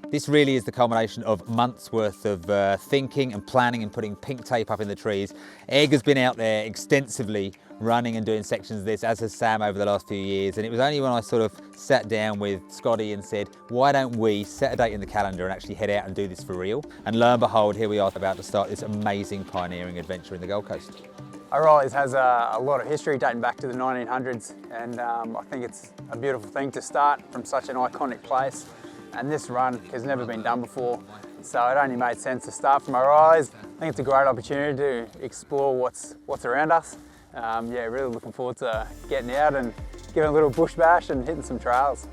This really is the culmination of months worth of thinking and planning and putting pink tape up in the trees. Egg has been out there extensively running and doing sections of this, as has Sam over the last few years. And it was only when I sort of sat down with Scotty and said, why don't we set a date in the calendar and actually head out and do this for real? And lo and behold, here we are about to start this amazing pioneering adventure in the Gold Coast. O'Reillys has a lot of history dating back to the 1900s, and I think it's a beautiful thing to start from such an iconic place. And this run has never been done before, so it only made sense to start from O'Reillys. I think it's a great opportunity to explore what's around us. Yeah, really looking forward to getting out and giving a little bush bash and hitting some trails.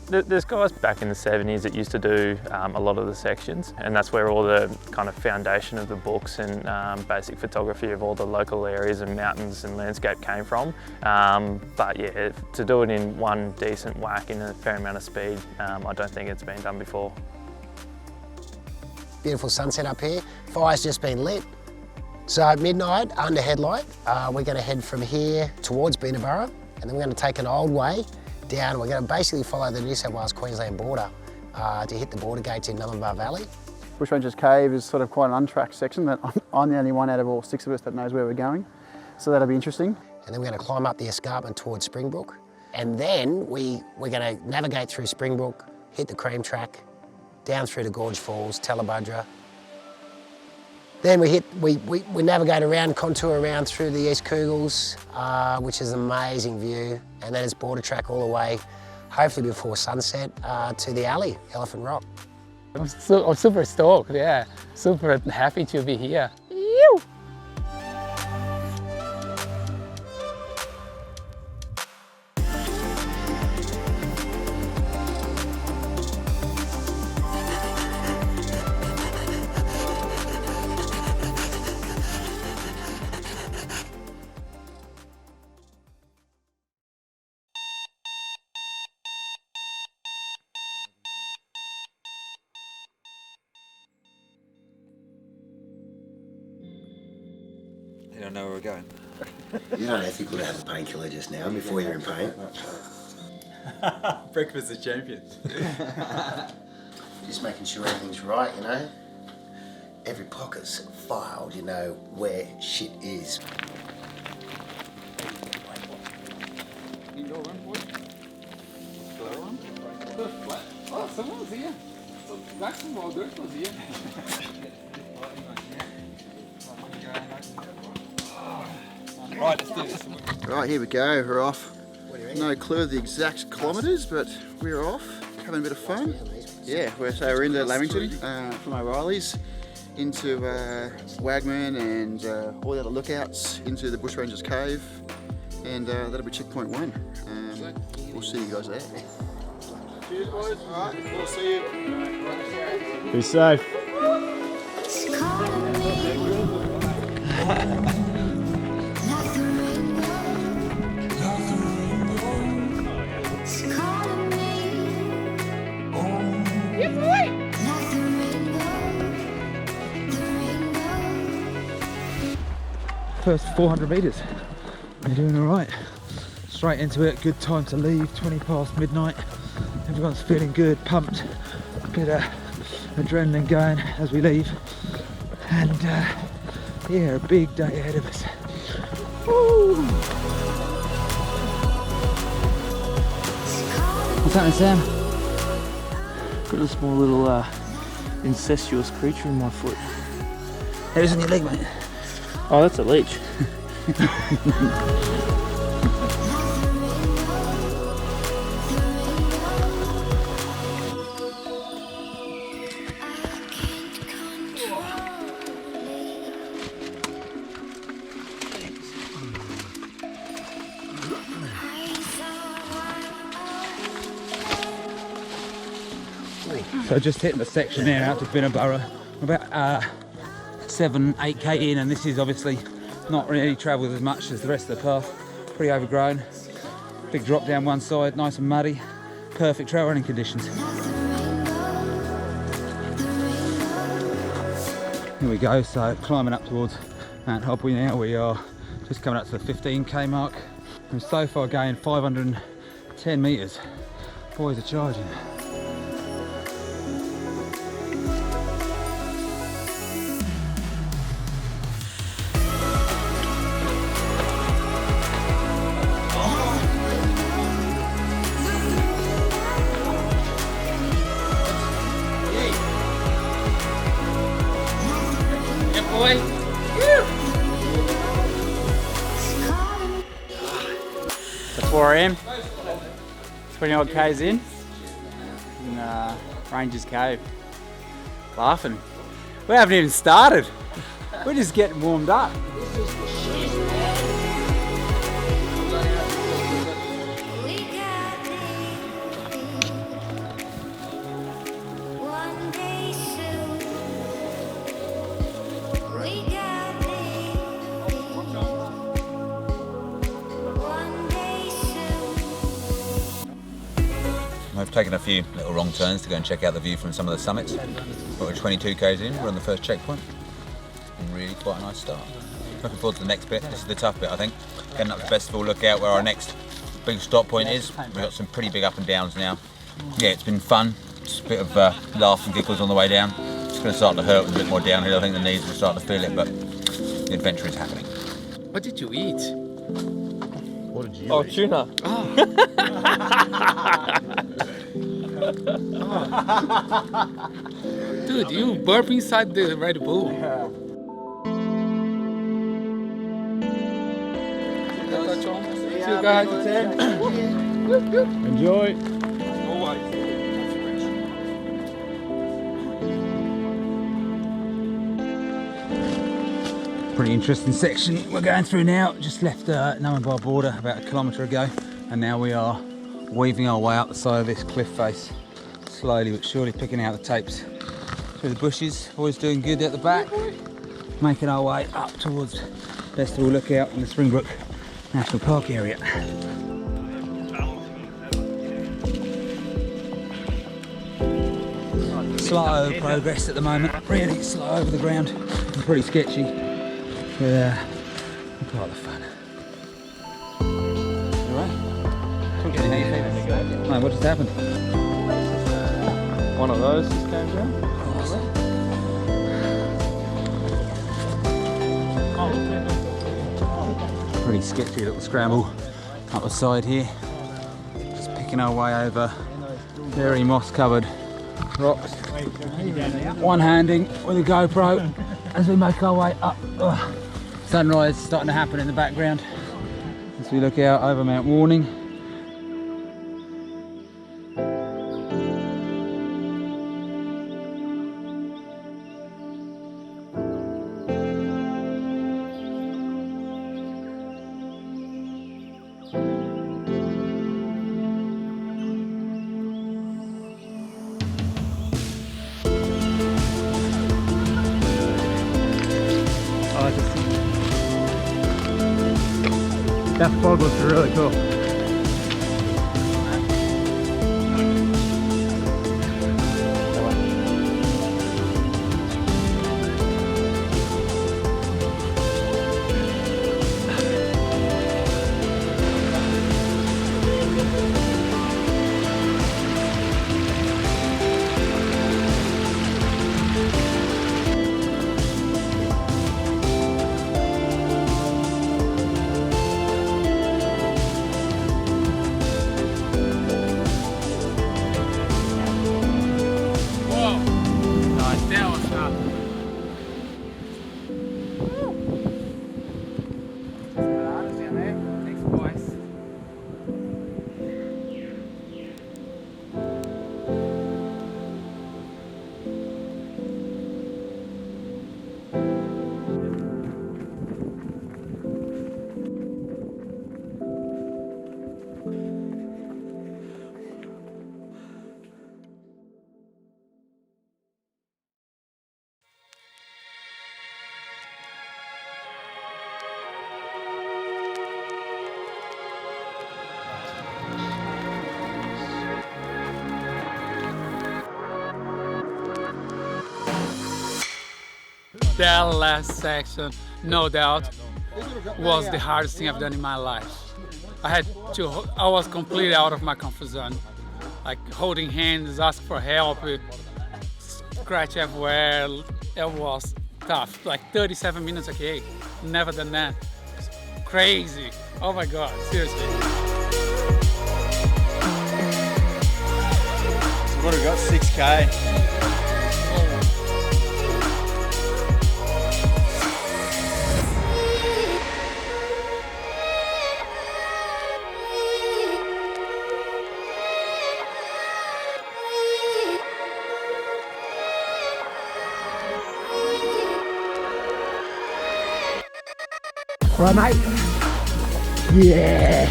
There's guys back in the 70s that used to do a lot of the sections, and that's where all the kind of foundation of the books and basic photography of all the local areas and mountains and landscape came from. But yeah, to do it in one decent whack in a fair amount of speed, I don't think it's been done before. Beautiful sunset up here. Fire's just been lit. So at midnight, under headlight, we're going to head from here towards Beenaburra, and then we're going to take an old way down. We're going to basically follow the New South Wales-Queensland border to hit the border gates in Nullarbor Valley. Bushrangers Cave is sort of quite an untracked section that I'm the only one out of all 6 of us that knows where we're going. So that'll be interesting. And then we're going to climb up the escarpment towards Springbrook. And then we're going to navigate through Springbrook, hit the Cream Track, down through the Gorge Falls, Tallabudra. Then we navigate around, contour around through the East Coogles, which is an amazing view. And then it's border track all the way, hopefully before sunset, to the alley, Elephant Rock. I'm super stoked, yeah. Super happy to be here. I don't know where we're going. You're not ethical to have a painkiller just now before you're in pain. Breakfast of champions. Just making sure everything's right, you know? Every pocket's filed, you know, where shit is. Oh, someone's here. So Jackson Walgert was here. Right, let's do this. Right, here we go, we're off. No clue of the exact kilometres, but we're off, having a bit of fun. Yeah, we're into Lamington from O'Reillys, into Wagman and all the other lookouts, into the Bushrangers Cave, and that'll be checkpoint 1. We'll see you guys there. Cheers boys, alright, we'll see you. Be safe. First 400 metres, we're doing all right. Straight into it, good time to leave, 20 past midnight. Everyone's feeling good, pumped, a bit of adrenaline going as we leave. And yeah, a big day ahead of us. Woo! What's happening, Sam? Got a small little incestuous creature in my foot. It was on your leg, mate. Oh, that's a leech. So just hitting the section there out to Beenaburra. About 7-8k in, and this is obviously not really travelled as much as the rest of the path. Pretty overgrown. Big drop down one side, nice and muddy. Perfect trail running conditions. Here we go, so climbing up towards Mount Hopwe now. We are just coming up to the 15k mark. We're so far gained 510 metres. Boys are charging. That's 4 AM, 20 odd Ks in Rangers Cave. Laughing. We haven't even started. We're just getting warmed up. We've taken a few little wrong turns to go and check out the view from some of the summits. But we're 22 k's in, we're on the first checkpoint. It's been really quite a nice start. Looking forward to the next bit. This is the tough bit, I think. Getting up the festival lookout where our next big stop point is. We've got some pretty big up and downs now. Yeah, it's been fun. Just a bit of laughs and giggles on the way down. It's going to start to hurt with a bit more downhill. I think the knees will start to feel it, but the adventure is happening. What did you eat? What did you eat? Tuna. Dude, you burp inside the Red Bull. See you guys. Enjoy. Pretty interesting section we're going through now. Just left Namibia border about a kilometre ago, and now we are weaving our way up the side of this cliff face, slowly but surely picking out the tapes through the bushes. Boys doing good at the back, making our way up towards Festival Lookout in the Springbrook National Park area. Slow progress at the moment, really slow over the ground and pretty sketchy, but part of the fun. Mate, what just happened? One of those just came down. Pretty sketchy little scramble up the side here. Just picking our way over very moss covered rocks. One-handing with a GoPro as we make our way up. Sunrise starting to happen in the background as we look out over Mount Warning. That fog looks really cool. That last section, no doubt, was the hardest thing I've done in my life. I was completely out of my comfort zone. Like holding hands, ask for help, scratch everywhere. It was tough. Like 37 minutes, okay, never done that. It's crazy. Oh my God, seriously. So what have we got? 6K. Right, mate? Yeah!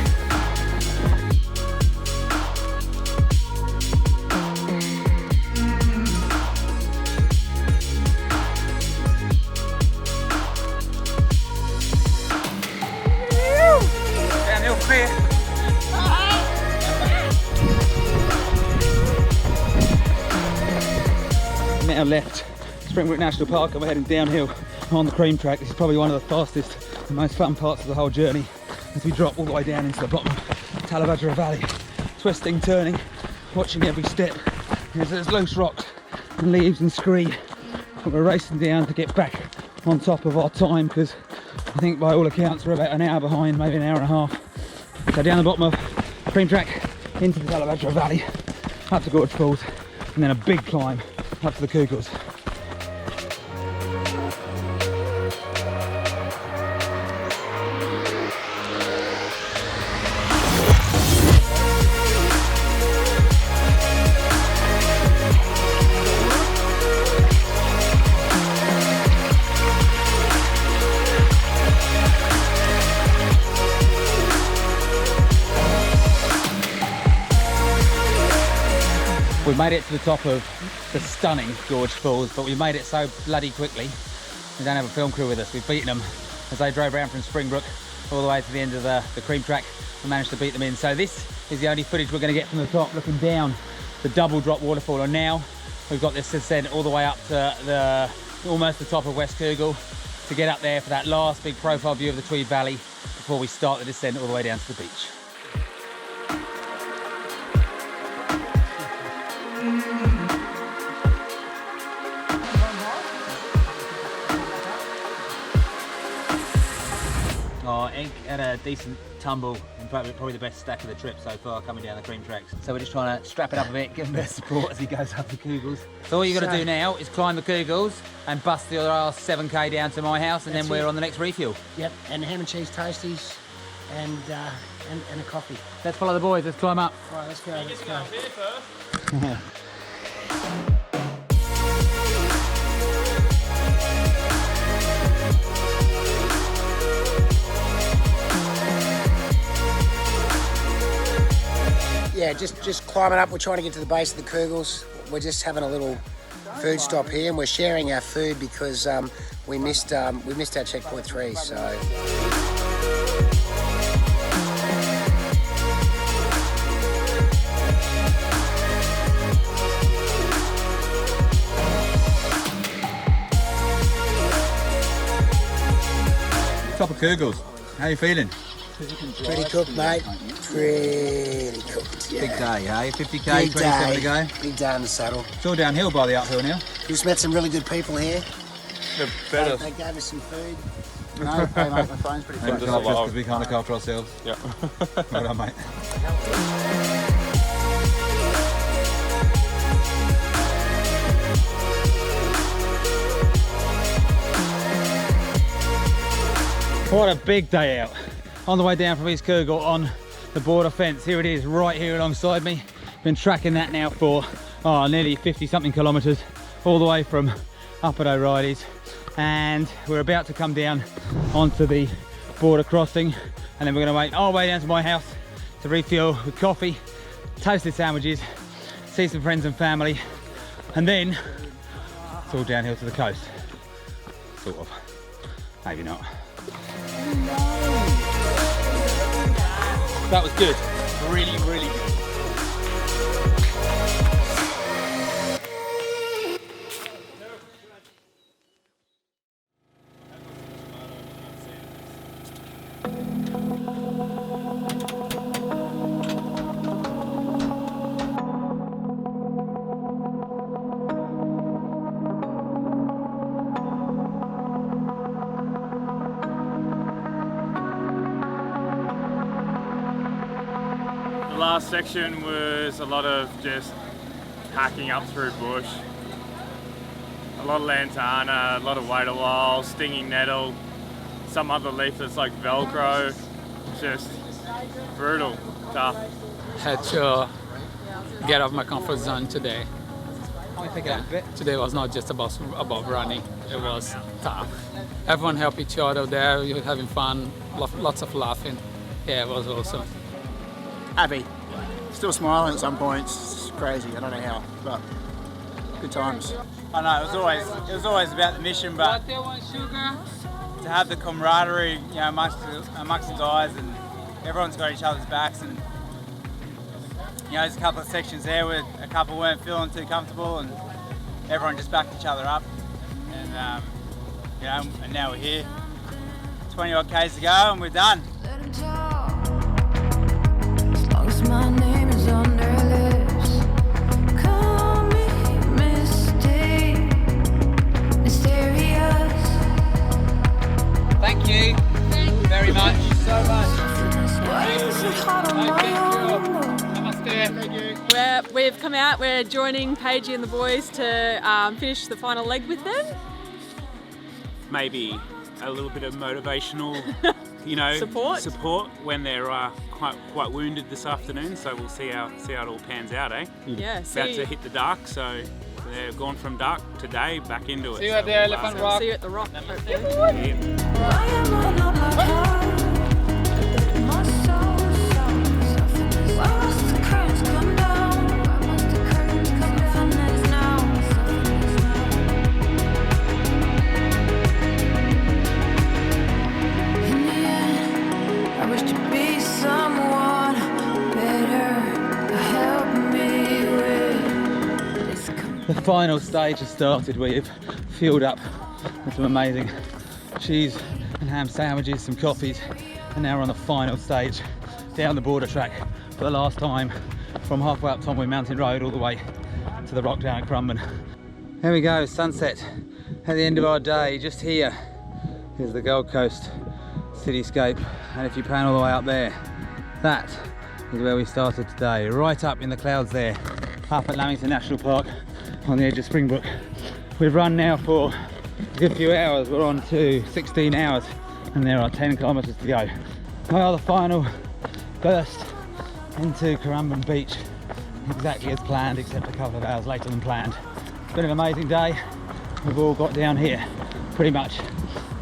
Downhill clear. Now left Springbrook National Park and we're heading downhill on the cream track. This is probably one of the fastest and most fun parts of the whole journey as we drop all the way down into the bottom of Talabudra Valley. Twisting, turning, watching every step. There's loose rocks and leaves and scree. But we're racing down to get back on top of our time because I think by all accounts we're about an hour behind, maybe an hour and a half. So down the bottom of cream track into the Talabudra Valley, up to Gorge Falls, and then a big climb up to the Kugels. We made it to the top of the stunning Gorge Falls, but we made it so bloody quickly. We don't have a film crew with us. We've beaten them as they drove around from Springbrook all the way to the end of the cream track and managed to beat them in. So this is the only footage we're going to get from the top, looking down the double drop waterfall. And now we've got this descent all the way up to almost the top of West Kugel to get up there for that last big profile view of the Tweed Valley before we start the descent all the way down to the beach. Egg had a decent tumble, in fact probably the best stack of the trip so far coming down the cream tracks. So we're just trying to strap it up a bit, give him a bit of support as he goes up the Kugels. So all you got to do now is climb the Kugels and bust the last 7k down to my house and then we're on the next refuel. Yep, and ham and cheese toasties and a coffee. Let's follow the boys, let's climb up. Right, let's go, let's go. Yeah, just climbing up. We're trying to get to the base of the Kugels. We're just having a little food stop here, and we're sharing our food because we missed our checkpoint 3. So. Top of Kugels. How are you feeling? Pretty cooked, mate. Pretty cooked. Yeah. Big day, hey? 50k, 27 to go. Big day on the saddle. It's all downhill by the uphill now. We've met some really good people here. They're better. They gave us some food. No, hey mate, my phone's pretty Maybe close. just because we can't look after ourselves. Yeah. Well done, mate. What a big day out. On the way down from East Kugel on the border fence. Here it is, right here alongside me. Been tracking that now for nearly 50 something kilometres, all the way from up at O'Reillys. And we're about to come down onto the border crossing, and then we're gonna make our way down to my house to refuel with coffee, toasted sandwiches, see some friends and family, and then it's all downhill to the coast. Sort of, maybe not. That was good. Really, really good. last section was a lot of just hacking up through bush. A lot of lantana, a lot of wait-a-while, stinging nettle, some other leaf that's like Velcro. Just brutal, tough. Had to get out of my comfort zone today. Today was not just about running, it was tough. Everyone helped each other there, we were having fun, lots of laughing. Yeah, it was awesome. Happy. Still smiling at some points. It's crazy, I don't know how, but good times. I know, it was always about the mission, but to have the camaraderie, you know, amongst the guys, and everyone's got each other's backs, and you know, there's a couple of sections there where a couple weren't feeling too comfortable, and everyone just backed each other up, and you know, and now we're here. 20 odd Ks to go, and we're done. As long as my name is on their lips, call me mysterious. Thank you very much. So much. We've come out, we're joining Paigey and the boys to finish the final leg with them. Maybe a little bit of motivational, you know, support when they're quite wounded this afternoon. So we'll see how it all pans out, eh? Yeah. About to hit the dark, so they've gone from dark today back into it. See you at the Elephant Rock. See you at the Rock. Hopefully. The final stage has started. We've fueled up with some amazing cheese and ham sandwiches, some coffees, and now we're on the final stage down the border track for the last time from halfway up Tomwin Mountain Road all the way to the rock down at Currumbin. There we go, sunset at the end of our day. Just here is the Gold Coast cityscape, and if you pan all the way up there, that is where we started today, right up in the clouds there, up at Lamington National Park on the edge of Springbrook. We've run now for a good few hours. We're on to 16 hours and there are 10 kilometres to go. Well, the final burst into Currumbin Beach exactly as planned, except a couple of hours later than planned. It's been an amazing day. We've all got down here pretty much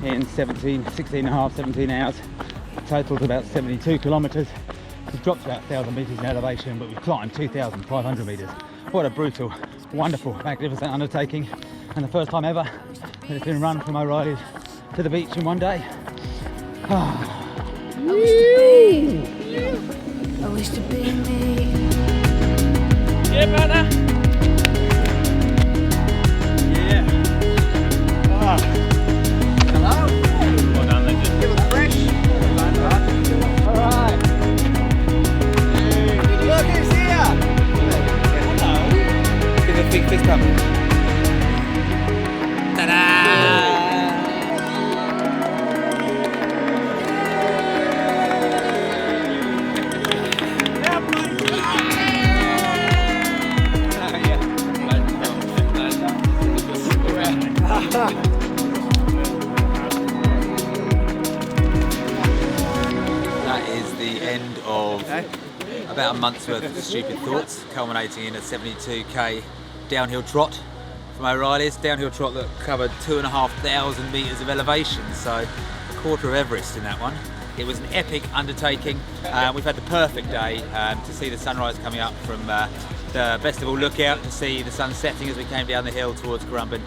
in 16 and a half, 17 hours. Totaled about 72 kilometres. We've dropped about 1,000 metres in elevation, but we've climbed 2,500 metres. What a brutal, wonderful, magnificent undertaking, and the first time ever that it's been run from O'Reillys to the beach in one day. I wish to be me. Yeah, brother. Yeah. Hello. Well done, legend. You look fresh. All right. Look who's here. Hello. Give a big fist bump. Ta-da! That is the end of about a month's worth of stupid thoughts, culminating in a 72k downhill trot from O'Reillys, downhill trot that covered 2,500 metres of elevation, so a quarter of Everest in that one. It was an epic undertaking. We've had the perfect day to see the sunrise coming up from the Festival Lookout, to see the sun setting as we came down the hill towards Currumbin,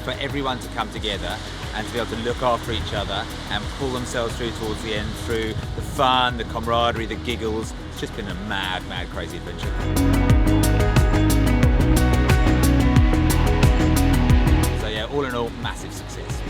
for everyone to come together and to be able to look after each other and pull themselves through towards the end, through the fun, the camaraderie, the giggles. It's just been a mad, mad, crazy adventure. So yeah, all in all, massive success.